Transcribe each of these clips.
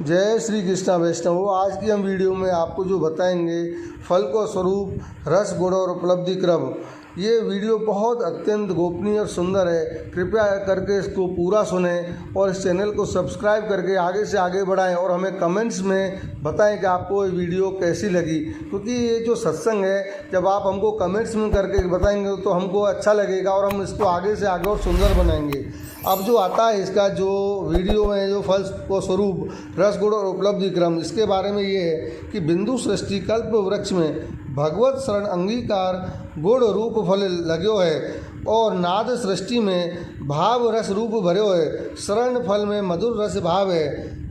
जय श्री कृष्णा वैष्णव। आज की हम वीडियो में आपको जो बताएंगे फल को स्वरूप, रस, गुण और उपलब्धि क्रम। ये वीडियो बहुत अत्यंत गोपनीय और सुंदर है। कृपया करके इसको पूरा सुने और इस चैनल को सब्सक्राइब करके आगे से आगे बढ़ाएं और हमें कमेंट्स में बताएं कि आपको ये वीडियो कैसी लगी। क्योंकि ये जो सत्संग है, जब आप हमको कमेंट्स में करके बताएंगे तो हमको अच्छा लगेगा और हम इसको आगे से आगे और सुंदर बनाएंगे। अब जो आता है इसका जो वीडियो में जो फल को स्वरूप, रस, गुण और उपलब्धि क्रम, इसके बारे में ये है कि बिंदु सृष्टि कल्प वृक्ष में भगवत शरण अंगीकार गुण रूप फल लग्यो है और नाद सृष्टि में भाव रस रूप भर्यो है। शरण फल में मधुर रस भाव है।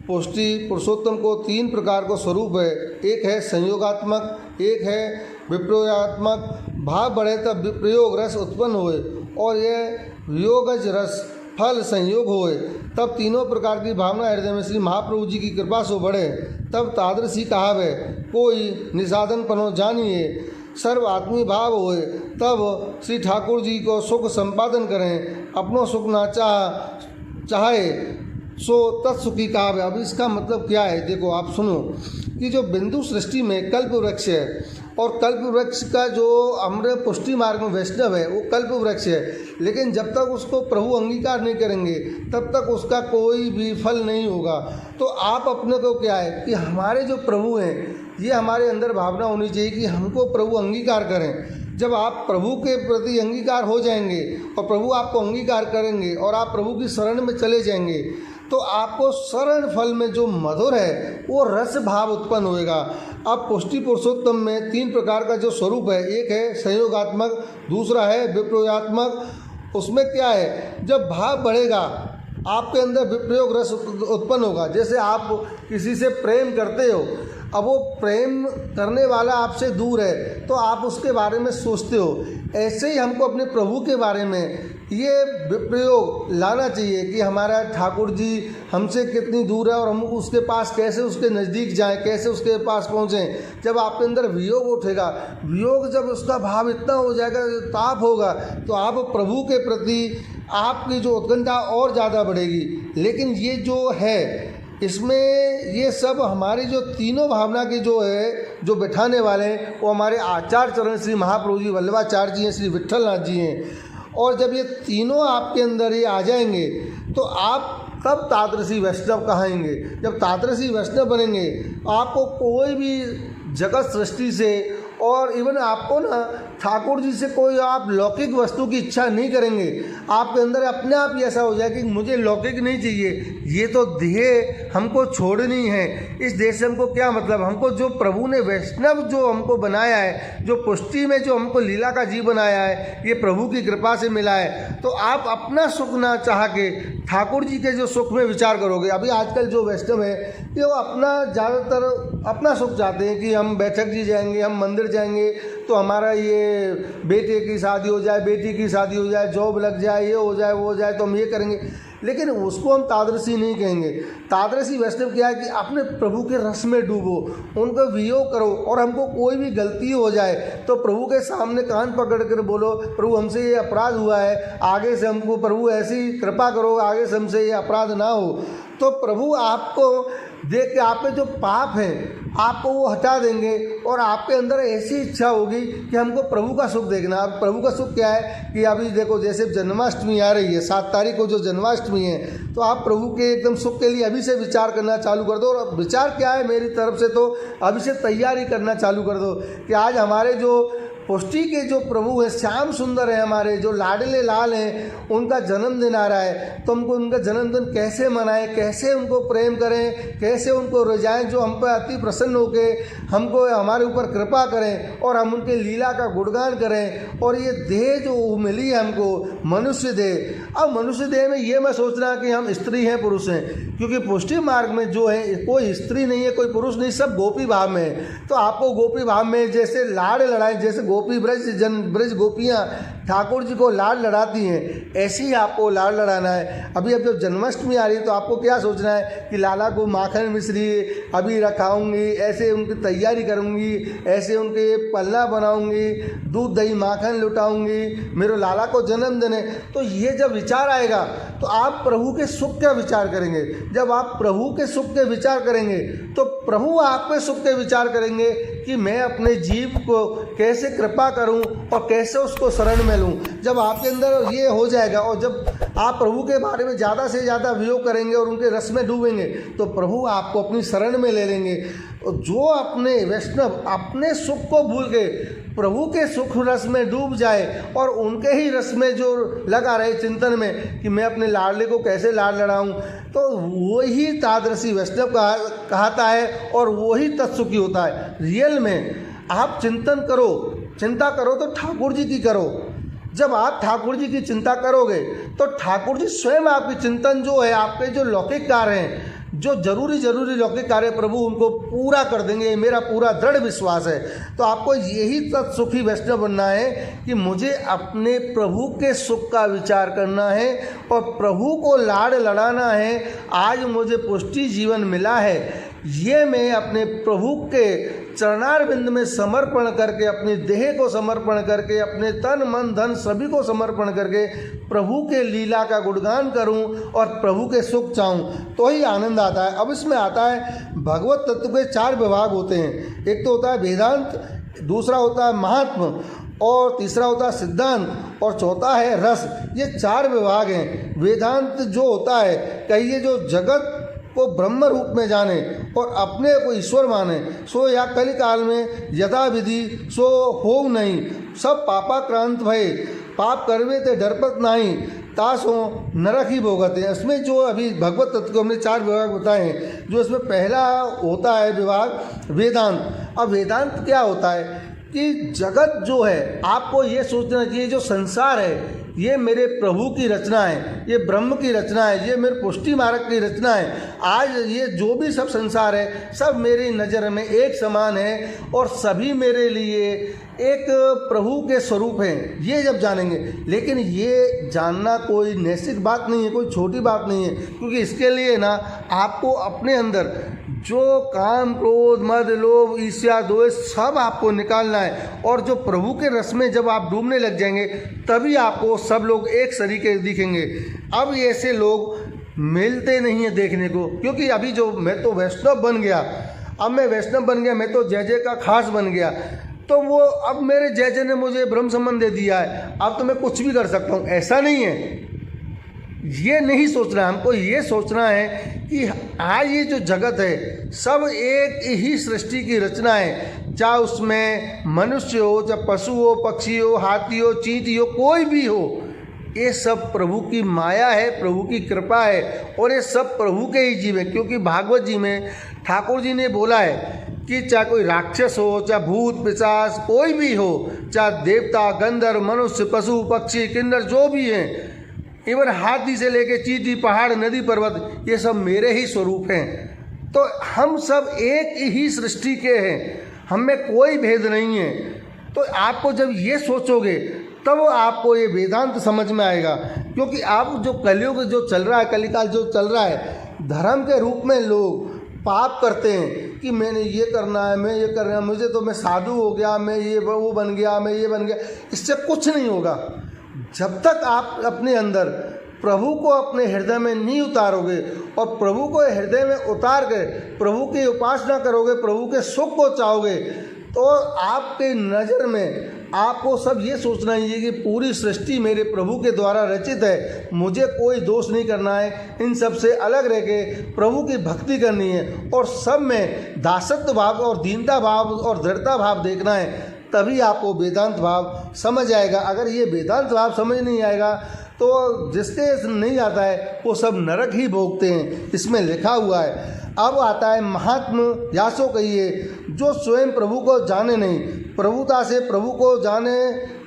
पुष्टि पुरुषोत्तम को 3 प्रकार को स्वरूप है। एक है संयोगात्मक, एक है विप्रयोगात्मक। भाव बढ़े तब विप्रयोग रस उत्पन्न होए और यह वियोगज रस फल संयोग होए। तब तीनों प्रकार की भावना हृदय में श्री महाप्रभु जी की कृपा से बढ़े। तब तादृशी कहावे कोई निसाधन पनो जानिए, सर्व आत्मी भाव होए। तब श्री ठाकुर जी को सुख संपादन करें, अपनों सुख ना चाहे सो तत्सुखी कहावे। अब इसका मतलब क्या है, देखो आप सुनो कि जो बिंदु सृष्टि में कल्प वृक्ष है और कल्प वृक्ष का जो हमारे पुष्टि मार्ग में वैष्णव है वो कल्प वृक्ष है, लेकिन जब तक उसको प्रभु अंगीकार नहीं करेंगे तब तक उसका कोई भी फल नहीं होगा। तो आप अपने को क्या है कि हमारे जो प्रभु हैं, ये हमारे अंदर भावना होनी चाहिए कि हमको प्रभु अंगीकार करें। जब आप प्रभु के प्रति अंगीकार हो जाएंगे और प्रभु आपको अंगीकार करेंगे और आप प्रभु की शरण में चले जाएंगे तो आपको शरण फल में जो मधुर है वो रस भाव उत्पन्न होएगा। अब पुष्टि पुरुषोत्तम में 3 प्रकार का जो स्वरूप है, एक है संयोगात्मक, दूसरा है विप्रयोगात्मक। उसमें क्या है, जब भाव बढ़ेगा आपके अंदर विप्रयोग रस उत्पन्न होगा। जैसे आप किसी से प्रेम करते हो, अब वो प्रेम करने वाला आपसे दूर है तो आप उसके बारे में सोचते हो। ऐसे ही हमको अपने प्रभु के बारे में ये विप्रयोग लाना चाहिए कि हमारा ठाकुर जी हमसे कितनी दूर है और हम उसके पास कैसे उसके नज़दीक जाएं, कैसे उसके पास पहुँचें। जब आपके अंदर वियोग उठेगा, वियोग जब उसका भाव इतना हो जाएगा, ताप होगा, तो आप प्रभु के प्रति आपकी जो उत्कंठा और ज़्यादा बढ़ेगी। लेकिन ये जो है इसमें ये सब हमारी जो तीनों भावना की जो है, जो बैठाने वाले हैं वो हमारे आचार्य चरण श्री महाप्रभु जी वल्लभाचार्य जी हैं, श्री विट्ठलनाथ जी हैं। और जब ये तीनों आपके अंदर ये आ जाएंगे तो आप तब तादृशी वैष्णव कहाएंगे। जब तादृशी वैष्णव बनेंगे आपको कोई भी जगत सृष्टि से और इवन आपको ना ठाकुर जी से कोई आप लौकिक वस्तु की इच्छा नहीं करेंगे। आपके अंदर अपने आप ही ऐसा हो जाए कि मुझे लौकिक नहीं चाहिए, ये तो देह हमको छोड़नी है, इस देह से हमको क्या मतलब। हमको जो प्रभु ने वैष्णव जो हमको बनाया है, जो पुष्टि में जो हमको लीला का जीव बनाया है, ये प्रभु की कृपा से मिला है। तो आप अपना सुख ना चाह के ठाकुर जी के जो सुख में विचार करोगे। अभी आजकल जो वैष्णव है कि वो अपना ज़्यादातर अपना सुख चाहते हैं कि हम बैठक जी जाएंगे, हम मंदिर जाएंगे तो हमारा ये बेटे की शादी हो जाए, बेटी की शादी हो जाए, जॉब लग जाए, ये हो जाए, वो हो जाए तो हम ये करेंगे। लेकिन उसको हम तादृशी नहीं कहेंगे। तादृशी वैष्णव क्या है कि अपने प्रभु के रस में डूबो, उनको वियोग करो। और हमको कोई भी गलती हो जाए तो प्रभु के सामने कान पकड़ कर बोलो, प्रभु हमसे ये अपराध हुआ है, आगे से हमको प्रभु ऐसी कृपा करो, आगे से हमसे ये अपराध ना हो। तो प्रभु आपको देख के आप पे जो पाप है आपको वो हटा देंगे और आपके अंदर ऐसी इच्छा होगी कि हमको प्रभु का सुख देखना। अब प्रभु का सुख क्या है कि अभी देखो जैसे जन्माष्टमी आ रही है, 7 तारीख को जो जन्माष्टमी है, तो आप प्रभु के एकदम सुख के लिए अभी से विचार करना चालू कर दो। और विचार क्या है मेरी तरफ से, तो अभी से तैयारी करना चालू कर दो कि आज हमारे जो पुष्टि के जो प्रभु हैं, श्याम सुंदर है, हमारे जो लाडले लाल हैं, उनका जन्मदिन आ रहा है। तो हमको उनका जन्मदिन कैसे मनाएं, कैसे उनको प्रेम करें, कैसे उनको रजाएं जो हम पर अति प्रसन्न होके हमको हमारे ऊपर कृपा करें और हम उनके लीला का गुणगान करें। और ये देह जो मिली है हमको, मनुष्य देह, अब मनुष्य देह में ये मैं सोचना कि हम स्त्री हैं पुरुष हैं, क्योंकि पुष्टि मार्ग में जो है कोई स्त्री नहीं है, कोई पुरुष नहीं, सब गोपी भाव में है। तो आपको गोपी भाव में जैसे लाड़ लड़ाए, जैसे गोपी ब्रज गोपियाँ ठाकुर जी को लाड लड़ाती हैं, ऐसे ही आपको लाड लड़ाना है। अभी अब जब जन्माष्टमी आ रही है तो आपको क्या सोचना है कि लाला को माखन मिश्री अभी रखाऊंगी, ऐसे उनकी तैयारी करूंगी, ऐसे उनके पल्ला बनाऊंगी, दूध दही माखन लुटाऊंगी, मेरे लाला को जन्मदिन है। तो ये जब विचार आएगा तो आप प्रभु के सुख का विचार करेंगे। जब आप प्रभु के सुख के विचार करेंगे तो प्रभु आपके सुख के विचार करेंगे कि मैं अपने जीव को कैसे कृपा करूं और कैसे उसको शरण में लूं। जब आपके अंदर ये हो जाएगा और जब आप प्रभु के बारे में ज़्यादा से ज़्यादा वियोग करेंगे और उनके रस में डूबेंगे तो प्रभु आपको अपनी शरण में ले लेंगे। और जो अपने वैष्णव अपने सुख को भूल के प्रभु के सुख रस में डूब जाए और उनके ही रस में जो लगा रहे चिंतन में कि मैं अपने लाडले को कैसे लाड लड़ाऊं, तो वही तादृशी वैष्णव कहता है और वही तत्सुखी होता है। रियल में आप चिंतन करो, चिंता करो तो ठाकुर जी की करो। जब आप ठाकुर जी की चिंता करोगे तो ठाकुर जी स्वयं आपकी चिंतन जो है, आपके जो लौकिक कार्य हैं, जो जरूरी लौकिक कार्य प्रभु उनको पूरा कर देंगे, मेरा पूरा दृढ़ विश्वास है। तो आपको यही तत्सुखी वैष्णव बनना है कि मुझे अपने प्रभु के सुख का विचार करना है और प्रभु को लाड लड़ाना है। आज मुझे पुष्टि जीवन मिला है, ये मैं अपने प्रभु के चरणारविंद में समर्पण करके, अपनी देह को समर्पण करके, अपने तन मन धन सभी को समर्पण करके प्रभु के लीला का गुणगान करूं और प्रभु के सुख चाहूं, तो ही आनंद आता है। अब इसमें आता है भगवत तत्व के 4 विभाग होते हैं। एक तो होता है वेदांत, दूसरा होता है महात्म, और तीसरा होता है सिद्धांत, और चौथा है रस। ये 4 विभाग हैं। वेदांत जो होता है, कहिए जो जगत को ब्रह्म रूप में जाने और अपने को ईश्वर माने, सो या कलिकाल में यथा विधि सो हो नहीं, सब पापाक्रांत भय, पाप करवे ते डरपत नहीं, तासो नरक ही भोगते हैं। इसमें जो अभी भगवत तत्व को हमने 4 विभाग बताए हैं, जो इसमें पहला होता है विभाग वेदांत। अब वेदांत क्या होता है कि जगत जो है, आपको ये सोचना चाहिए जो संसार है ये मेरे प्रभु की रचना है, ये ब्रह्म की रचना है, ये मेरे पुष्टि मार्ग की रचना है। आज ये जो भी सब संसार है सब मेरी नज़र में एक समान है और सभी मेरे लिए एक प्रभु के स्वरूप हैं। ये जब जानेंगे, लेकिन ये जानना कोई नैतिक बात नहीं है, कोई छोटी बात नहीं है, क्योंकि इसके लिए ना आपको अपने अंदर जो काम क्रोध मद लोभ ईर्ष्या द्वेष सब आपको निकालना है। और जो प्रभु के रस में जब आप डूबने लग जाएंगे तभी आपको सब लोग एक सरीके दिखेंगे। अब ऐसे लोग मिलते नहीं है देखने को, क्योंकि अभी जो मैं तो वैष्णव बन गया, अब मैं वैष्णव बन गया, मैं तो जय जय का खास बन गया, तो वो अब मेरे जय जय ने मुझे ब्रह्म संबंध दे दिया है, अब तो मैं कुछ भी कर सकता हूँ। ऐसा नहीं है, ये नहीं सोचना। हमको ये सोचना है कि आज ये जो जगत है सब एक ही सृष्टि की रचना है, चाहे उसमें मनुष्य हो, चाहे पशु हो, पक्षी हो, हाथी हो, चींटी हो, कोई भी हो, ये सब प्रभु की माया है, प्रभु की कृपा है और ये सब प्रभु के ही जीव है। क्योंकि भागवत जी में ठाकुर जी ने बोला है कि चाहे कोई राक्षस हो, चाहे भूत पिशाच कोई भी हो, चाहे देवता गंधर्व मनुष्य पशु पक्षी किन्नर जो भी हैं, इवन हाथी से लेके चींटी पहाड़ नदी पर्वत, ये सब मेरे ही स्वरूप हैं। तो हम सब एक ही सृष्टि के हैं, हम में कोई भेद नहीं है। तो आपको जब ये सोचोगे तब आपको ये वेदांत समझ में आएगा। क्योंकि आप जो कलयुग जो चल रहा है, कलिकाल जो चल रहा है, धर्म के रूप में लोग पाप करते हैं कि मैंने ये करना है, मैं ये कर रहा, मुझे तो मैं साधु हो गया, मैं ये वो बन गया, मैं ये बन गया। इससे कुछ नहीं होगा जब तक आप अपने अंदर प्रभु को अपने हृदय में नहीं उतारोगे और प्रभु को हृदय में उतार के प्रभु की उपासना करोगे, प्रभु के सुख को चाहोगे, तो आपके नज़र में आपको सब ये सोचना चाहिए कि पूरी सृष्टि मेरे प्रभु के द्वारा रचित है, मुझे कोई दोष नहीं करना है, इन सब से अलग रह के प्रभु की भक्ति करनी है और सब में दासत्व भाव और दीनता भाव और दृढ़ता भाव देखना है। तभी आपको वेदांत भाव समझ आएगा। अगर ये वेदांत भाव समझ नहीं आएगा तो जिसके नहीं आता है वो सब नरक ही भोगते हैं, इसमें लिखा हुआ है। अब आता है महात्म यासो कहिए, जो स्वयं प्रभु को जाने नहीं, प्रभुता से प्रभु को जाने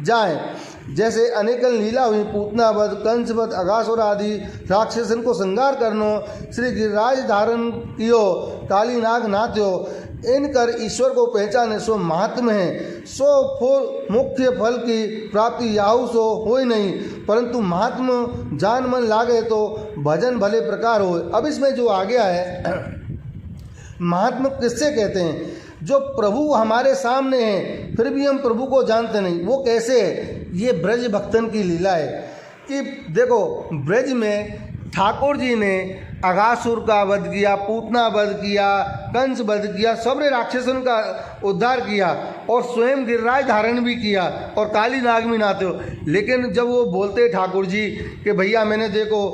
जाए। जैसे अनेकन लीला हुई, पूतनावध कंसवध अगासुर आदि राक्षसन को संगार करनो, श्री गिरिराज धारण कियो, काली नाग नाथ्यो। इन कर ईश्वर को पहचाने सो महात्म है। सो फल मुख्य फल की प्राप्ति याहू सो होई नहीं, परंतु महात्म जान मन लागे तो भजन भले प्रकार हो। अब इसमें जो आ गया है, महात्मा किससे कहते हैं? जो प्रभु हमारे सामने हैं फिर भी हम प्रभु को जानते नहीं, वो कैसे है? ये ब्रज भक्तन की लीला है कि देखो, ब्रज में ठाकुर जी ने अगासुर का वध किया, पूतना वध किया, कंस वध किया, सबरे राक्षसों का उद्धार किया और स्वयं गिरिराज धारण भी किया और काली नाग भी नाते हो। लेकिन जब वो बोलते ठाकुर जी कि भैया मैंने देखो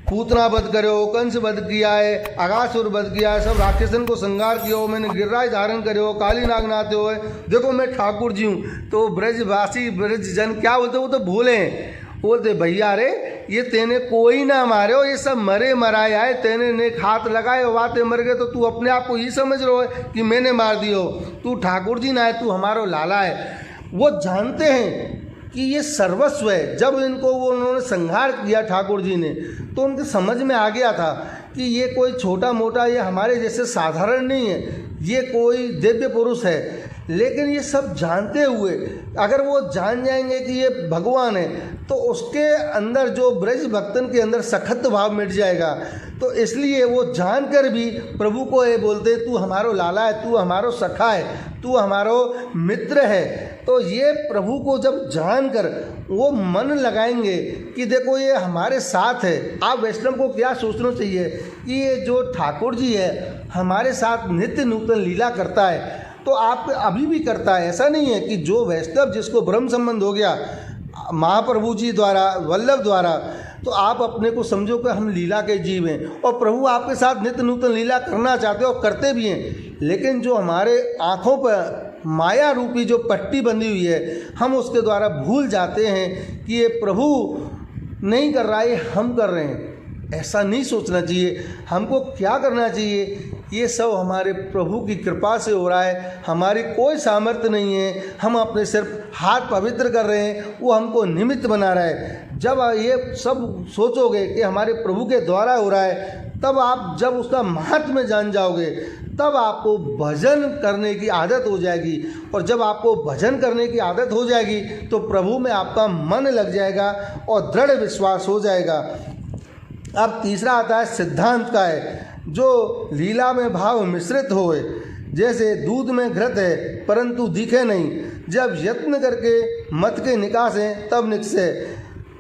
पूतना वध करो, कंस वध किया है, अगासुर वध किया है, सब राक्षसन को संहार किया हो, मैंने गिरिराज धारण करे हो, काली नाग नाते हो, देखो मैं ठाकुर जी हूँ। तो ब्रजवासी ब्रज जन क्या बोलते, वो तो भूले हैं, बोलते भैया रे ये तेने कोई ना मारे हो, ये सब मरे मराए आए, तेने ने हाथ लगाए वाते मर गए, तो तू अपने आप को ये समझ रहा है कि मैंने मार दियो, तू ठाकुर जी ना है, तू हमारो लाला है। वो जानते हैं कि ये सर्वस्व है। जब इनको वो उन्होंने संहार किया ठाकुर जी ने, तो उनके समझ में आ गया था कि ये कोई छोटा मोटा, ये हमारे जैसे साधारण नहीं है, ये कोई दिव्य पुरुष है। लेकिन ये सब जानते हुए अगर वो जान जाएंगे कि ये भगवान है, तो उसके अंदर जो ब्रज भक्तन के अंदर सखत भाव मिट जाएगा। तो इसलिए वो जानकर भी प्रभु को ये बोलते, तू हमारो लाला है, तू हमारो सखा है, तू हमारो मित्र है। तो ये प्रभु को जब जानकर वो मन लगाएंगे कि देखो ये हमारे साथ है। आप वैष्णव को क्या सोचना चाहिए कि ये जो ठाकुर जी है हमारे साथ नित्य नूतन लीला करता है, तो आप अभी भी करता है। ऐसा नहीं है कि जो वैष्णव जिसको ब्रह्म संबंध हो गया महाप्रभु जी द्वारा, वल्लभ द्वारा, तो आप अपने को समझो कि हम लीला के जीव हैं और प्रभु आपके साथ नित्य नूतन लीला करना चाहते हैं और करते भी हैं। लेकिन जो हमारे आँखों पर माया रूपी जो पट्टी बंधी हुई है, हम उसके द्वारा भूल जाते हैं कि ये प्रभु नहीं कर रहा है, हम कर रहे हैं। ऐसा नहीं सोचना चाहिए। हमको क्या करना चाहिए? ये सब हमारे प्रभु की कृपा से हो रहा है, हमारी कोई सामर्थ्य नहीं है, हम अपने सिर्फ हाथ पवित्र कर रहे हैं, वो हमको निमित्त बना रहा है। जब ये सब सोचोगे कि हमारे प्रभु के द्वारा हो रहा है, तब आप जब उसका महत्व जान जाओगे, तब आपको भजन करने की आदत हो जाएगी। और जब आपको भजन करने की आदत हो जाएगी तो प्रभु में आपका मन लग जाएगा और दृढ़ विश्वास हो जाएगा। अब तीसरा आता है सिद्धांत का है, जो लीला में भाव मिश्रित होए। जैसे दूध में घृत है परंतु दिखे नहीं, जब यत्न करके मत के निकासे तब निकसे।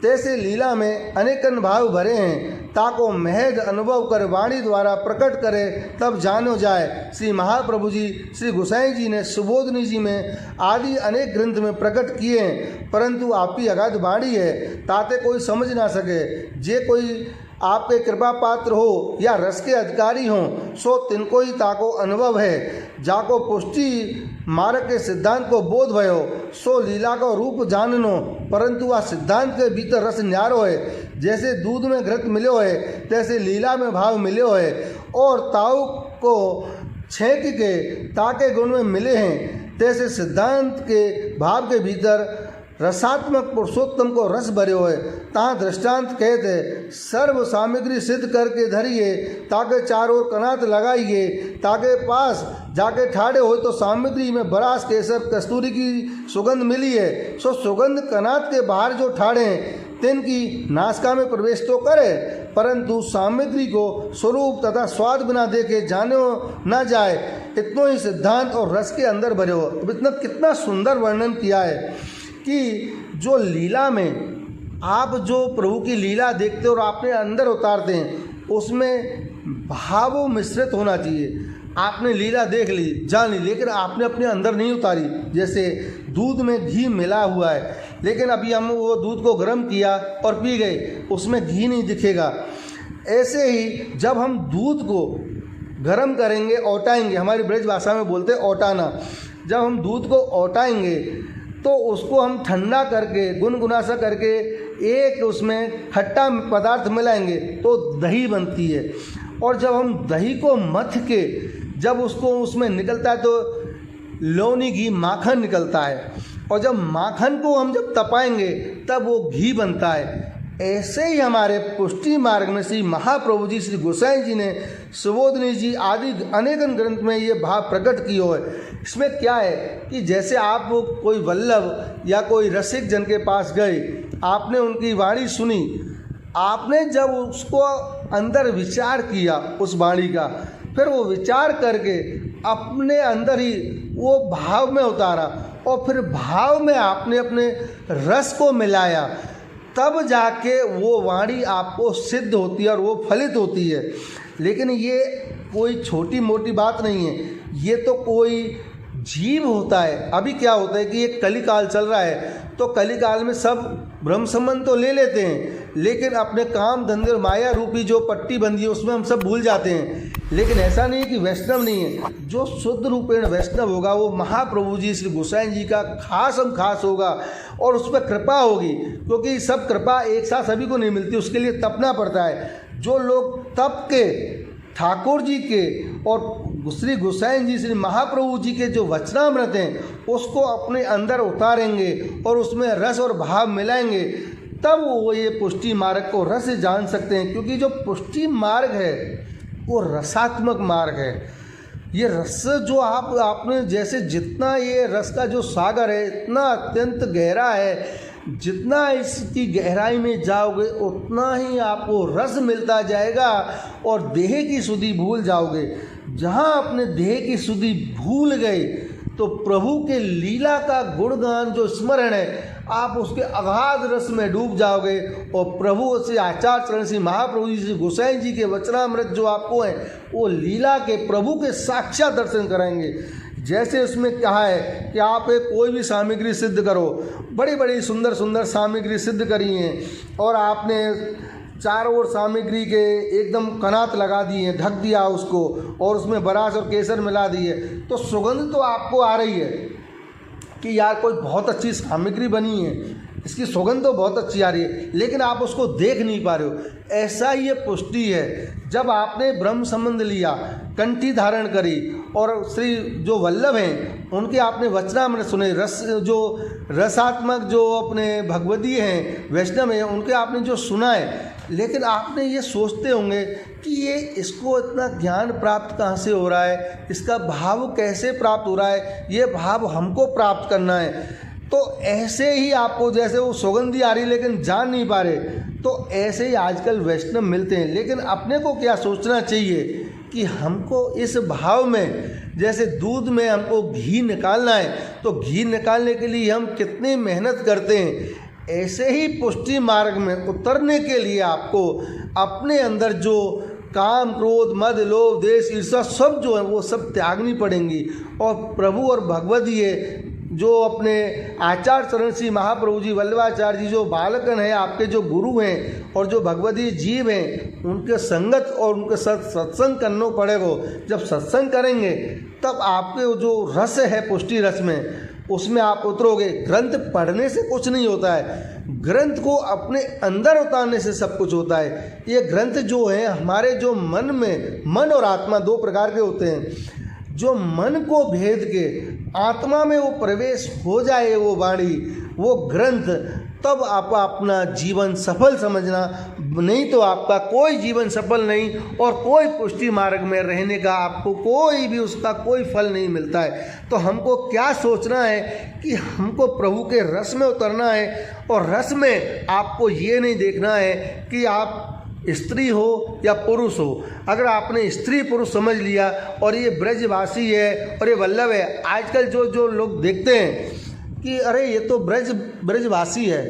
तैसे लीला में अनेकन भाव भरे हैं, ताको महज अनुभव कर वाणी द्वारा प्रकट करे तब जानो जाए। श्री महाप्रभु जी, श्री गोसाई जी ने सुबोधनी जी में आदि अनेक ग्रंथ में प्रकट किए हैं, परंतु आपकी अगाध वाणी है, ताते कोई समझ ना सके। जे कोई आपके कृपा पात्र हो या रस के अधिकारी हों, सो तिनको ही ताको अनुभव है। जाको पुष्टि मार्ग के सिद्धांत को बोध भयो, सो लीला को रूप जाननो, परंतु वह सिद्धांत के भीतर रस न्यारो है। जैसे दूध में घृत मिलो है, तैसे लीला में भाव मिलो है, और ताऊ को छेक के ताके गुण में मिले हैं, तैसे सिद्धांत के भाव के भीतर रसात्मक पुरुषोत्तम को रस भर्यो है। तहाँ दृष्टांत कहते, सर्व सामग्री सिद्ध करके धरिए, ताके चारों ओर कनात लगाइए, ताके पास जाके ठाड़े हो तो सामग्री में बरास केसर कस्तूरी की सुगंध मिली है। सो सुगंध कनात के बाहर जो ठाड़े हैं तिनकी नासिका में प्रवेश तो करे, परंतु सामग्री को स्वरूप तथा स्वाद बिना देखे जाने न जाए। इतना ही सिद्धांत और रस के अंदर भरे हो। इतना कितना सुंदर वर्णन किया है कि जो लीला में आप जो प्रभु की लीला देखते हो और अपने अंदर उतारते हैं, उसमें भाव मिश्रित होना चाहिए। आपने लीला देख ली, जान ली, लेकिन आपने अपने अंदर नहीं उतारी। जैसे दूध में घी मिला हुआ है, लेकिन अभी हम वो दूध को गर्म किया और पी गए, उसमें घी नहीं दिखेगा। ऐसे ही जब हम दूध को गर्म करेंगे, औटाएंगे, हमारी ब्रज भाषा में बोलते हैं औटाना, जब हम दूध को औटाएंगे तो उसको हम ठंडा करके गुनगुना सा करके एक उसमें खट्टा पदार्थ मिलाएंगे तो दही बनती है। और जब हम दही को मथ के जब उसको उसमें निकलता है तो लौनी घी माखन निकलता है, और जब माखन को हम जब तपाएंगे तब वो घी बनता है। ऐसे ही हमारे पुष्टि मार्ग में श्री महाप्रभु जी, श्री गोसाई जी ने सुबोधनी जी आदि अनेकन ग्रंथ में ये भाव प्रकट किया है। इसमें क्या है कि जैसे आप कोई वल्लभ या कोई रसिक जन के पास गए, आपने उनकी वाणी सुनी, आपने जब उसको अंदर विचार किया उस वाणी का, फिर वो विचार करके अपने अंदर ही वो भाव में उतारा और फिर भाव में आपने अपने रस को मिलाया, तब जाके वो वाणी आपको सिद्ध होती है और वो फलित होती है। लेकिन ये कोई छोटी मोटी बात नहीं है, ये तो कोई जीव होता है। अभी क्या होता है कि ये कलिकाल चल रहा है, तो कलिकाल में सब ब्रह्म संबंध तो ले लेते हैं, लेकिन अपने काम धंधे और माया रूपी जो पट्टी बंधी है उसमें हम सब भूल जाते हैं। लेकिन ऐसा नहीं है कि वैष्णव नहीं है, जो शुद्ध रूपेण वैष्णव होगा वो महाप्रभु जी श्री गोसाई जी का खास होगा और उस पर कृपा होगी, क्योंकि सब कृपा एक साथ सभी को नहीं मिलती, उसके लिए तपना पड़ता है। जो लोग तप के ठाकुर जी के और श्री गोसाई जी श्री महाप्रभु जी के जो वचनामृत हैं उसको अपने अंदर उतारेंगे और उसमें रस और भाव मिलाएंगे, तब वो ये पुष्टि मार्ग को रस से जान सकते हैं। क्योंकि जो पुष्टि मार्ग है वो रसात्मक मार्ग है। ये रस जो आपने जैसे जितना ये रस का जो सागर है इतना अत्यंत गहरा है, जितना इसकी गहराई में जाओगे उतना ही आपको रस मिलता जाएगा और देह की सुधि भूल जाओगे। जहाँ अपने देह की सुधि भूल गए तो प्रभु के लीला का गुणगान जो स्मरण है आप उसके अगाध रस में डूब जाओगे और प्रभु से आचार्य चरण श्री महाप्रभु जी श्री गोसाई जी के वचनामृत जो आपको हैं वो लीला के प्रभु के साक्षात दर्शन कराएंगे। जैसे उसमें कहा है कि आप एक कोई भी सामग्री सिद्ध करो, बड़ी बड़ी सुंदर सुंदर सामग्री सिद्ध करी हैं और आपने चारों ओर सामग्री के एकदम कनात लगा दिए, ढक दिया उसको और उसमें बरास और केसर मिला दिए, तो सुगंध तो आपको आ रही है कि यार कोई बहुत अच्छी सामग्री बनी है, इसकी सुगंध तो बहुत अच्छी आ रही है, लेकिन आप उसको देख नहीं पा रहे हो। ऐसा ये पुष्टि है। जब आपने ब्रह्म संबंध लिया, कंठी धारण करी और श्री जो वल्लभ हैं उनके आपने वचनामृत सुने, रस जो रसात्मक जो अपने भगवती हैं वैष्णव हैं उनके आपने जो सुना है, लेकिन आपने ये सोचते होंगे कि ये इसको इतना ज्ञान प्राप्त कहाँ से हो रहा है, इसका भाव कैसे प्राप्त हो रहा है, ये भाव हमको प्राप्त करना है। तो ऐसे ही आपको जैसे वो सुगंधी आ रही लेकिन जान नहीं पा रहे, तो ऐसे ही आजकल वैष्णव मिलते हैं। लेकिन अपने को क्या सोचना चाहिए कि हमको इस भाव में, जैसे दूध में हमको घी निकालना है तो घी निकालने के लिए हम कितनी मेहनत करते हैं, ऐसे ही पुष्टि मार्ग में उतरने के लिए आपको अपने अंदर जो काम क्रोध मद लोभ देश ईर्ष्या सब जो है वो सब त्यागनी पड़ेंगी और प्रभु और भगवती है जो अपने आचार्य चरण श्री महाप्रभु जी वल्लभाचार्य जी जो बालकन है आपके जो गुरु हैं और जो भगवती जीव हैं उनके संगत और उनके सत्संग करना पड़ेगा। जब सत्संग करेंगे तब आपके जो रस है पुष्टि रस में उसमें आप उतरोगे। ग्रंथ पढ़ने से कुछ नहीं होता है, ग्रंथ को अपने अंदर उतारने से सब कुछ होता है। ये ग्रंथ जो है हमारे जो मन में, मन और आत्मा दो प्रकार के होते हैं। जो मन को भेद के आत्मा में वो प्रवेश हो जाए वो वाणी वो ग्रंथ, तब आप अपना जीवन सफल समझना, नहीं तो आपका कोई जीवन सफल नहीं और कोई पुष्टि मार्ग में रहने का आपको कोई भी उसका कोई फल नहीं मिलता है। तो हमको क्या सोचना है कि हमको प्रभु के रस में उतरना है और रस में आपको ये नहीं देखना है कि आप स्त्री हो या पुरुष हो। अगर आपने स्त्री पुरुष समझ लिया और ये ब्रजवासी है और ये वल्लभ है, आजकल जो लोग देखते हैं कि अरे ये तो ब्रजवासी है,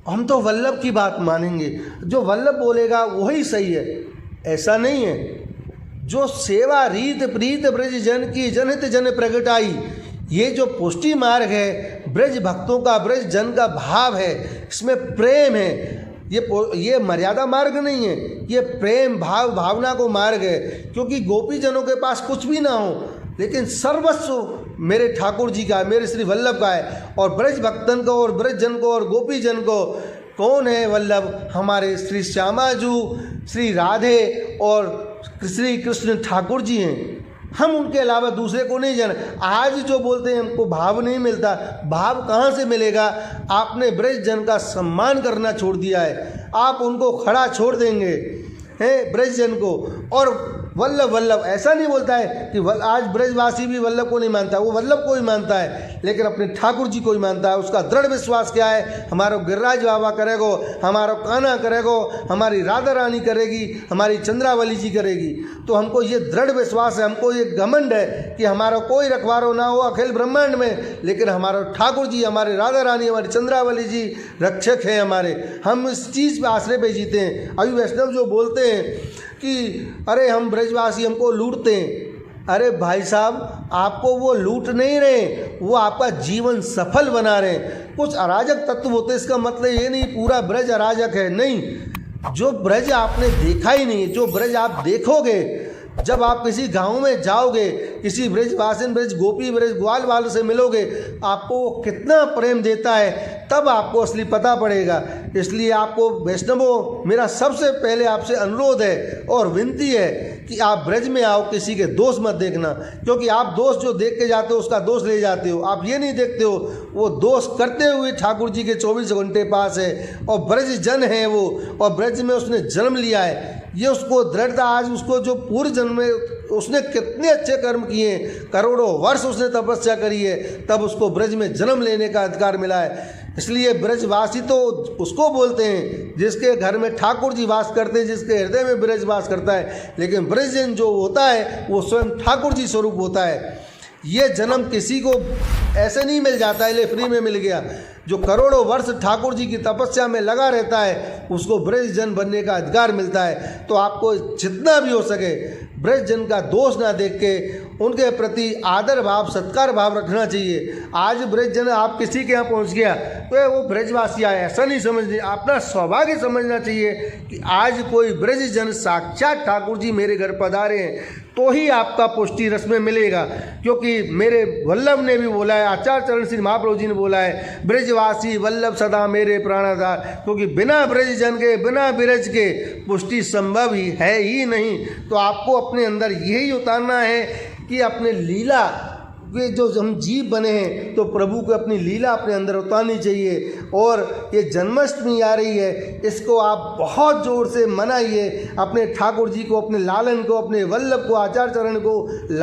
हम तो वल्लभ की बात मानेंगे, जो वल्लभ बोलेगा वही सही है। ऐसा नहीं है। जो सेवा रीत प्रीत ब्रज जन की जनहित जन प्रगटाई, ये जो पुष्टि मार्ग है ब्रज भक्तों का, ब्रज जन का भाव है, इसमें प्रेम है। ये मर्यादा मार्ग नहीं है, ये प्रेम भाव भावना को मार्ग है। क्योंकि गोपी जनों के पास कुछ भी ना हो लेकिन सर्वस्व मेरे ठाकुर जी का, मेरे श्री वल्लभ का है। और ब्रज भक्तन को और ब्रज जन को और गोपी जन को कौन है वल्लभ? हमारे श्री श्यामाजू, श्री राधे और श्री कृष्ण ठाकुर जी हैं। हम उनके अलावा दूसरे को नहीं जाना। आज जो बोलते हैं हमको भाव नहीं मिलता, भाव कहाँ से मिलेगा? आपने ब्रज जन का सम्मान करना छोड़ दिया है, आप उनको खड़ा छोड़ देंगे हैं ब्रज जन को, और वल्लभ वल्लभ ऐसा नहीं बोलता है कि आज ब्रजवासी भी वल्लभ को नहीं मानता, वो वल्लभ को ही मानता है, लेकिन अपने ठाकुर जी को ही मानता है। उसका दृढ़ विश्वास क्या है, हमारो गिरिराज बाबा करेगो, हमारो कान्हा करेगो, हमारी राधा रानी करेगी, हमारी चंद्रावली जी करेगी। तो हमको ये दृढ़ विश्वास है, हमको ये घमंड है कि हमारा कोई रखवारो ना हो अखिल ब्रह्मांड में, लेकिन हमारा ठाकुर जी, हमारी राधा रानी, हमारी चंद्रावली जी रक्षक हैं हमारे। हम इस चीज़ पे आश्रय पे जीते हैं। अभी वैष्णव जो बोलते हैं कि अरे हम ब्रजवासी हमको लूटते हैं, अरे भाई साहब आपको वो लूट नहीं रहे, वो आपका जीवन सफल बना रहे हैं। कुछ अराजक तत्व होते, इसका मतलब ये नहीं पूरा ब्रज अराजक है, नहीं। जो ब्रज आपने देखा ही नहीं, जो ब्रज आप देखोगे, जब आप किसी गांव में जाओगे, किसी ब्रजवासिन, ब्रज गोपी, ब्रज ग्वाल वालों से मिलोगे, आपको वो कितना प्रेम देता है, तब आपको असली पता पड़ेगा। इसलिए आपको वैष्णवों, मेरा सबसे पहले आपसे अनुरोध है और विनती है कि आप ब्रज में आओ, किसी के दोष मत देखना, क्योंकि आप दोष जो देख के जाते हो उसका दोष ले जाते हो। आप ये नहीं देखते हो वो दोष करते हुए ठाकुर जी के 24 घंटे पास है और ब्रज जन है वो, और ब्रज में उसने जन्म लिया है। ये उसको दृढ़ता, आज उसको जो पूर्व जन्म में उसने कितने अच्छे कर्म किए, करोड़ों वर्ष उसने तपस्या करी है, तब उसको ब्रज में जन्म लेने का अधिकार मिला है। इसलिए ब्रजवासी तो उसको बोलते हैं जिसके घर में ठाकुर जी वास करते हैं, जिसके हृदय में ब्रज वास करता है। लेकिन ब्रजजन जो होता है वो स्वयं ठाकुर जी स्वरूप होता है। ये जन्म किसी को ऐसे नहीं मिल जाता है, ले फ्री में मिल गया। जो करोड़ों वर्ष ठाकुर जी की तपस्या में लगा रहता है उसको ब्रज जन बनने का अधिकार मिलता है। तो आपको जितना भी हो सके ब्रज जन का दोष ना देख के उनके प्रति आदर भाव, सत्कार भाव रखना चाहिए। आज ब्रज जन आप किसी के यहाँ पहुँच गया तो वो ब्रजवासी आए, ऐसा नहीं समझना, अपना सौभाग्य समझना चाहिए कि आज कोई ब्रज जन साक्षात ठाकुर जी मेरे घर पधारे हैं, तो ही आपका पुष्टि रस में मिलेगा। क्योंकि मेरे वल्लभ ने भी बोला है, आचार्य चरण श्री महाप्रभु जी ने बोला है, ब्रजवासी वल्लभ सदा मेरे प्राणाधार, क्योंकि बिना ब्रज जन के, बिना ब्रज के पुष्टि संभव ही है ही नहीं। तो आपको अपने अंदर यही उतारना है कि अपने लीला, वे जो हम जीव बने हैं तो प्रभु को अपनी लीला अपने अंदर उतारनी चाहिए। और ये जन्माष्टमी आ रही है, इसको आप बहुत जोर से मनाइए, अपने ठाकुर जी को, अपने लालन को, अपने वल्लभ को, आचार्य चरण को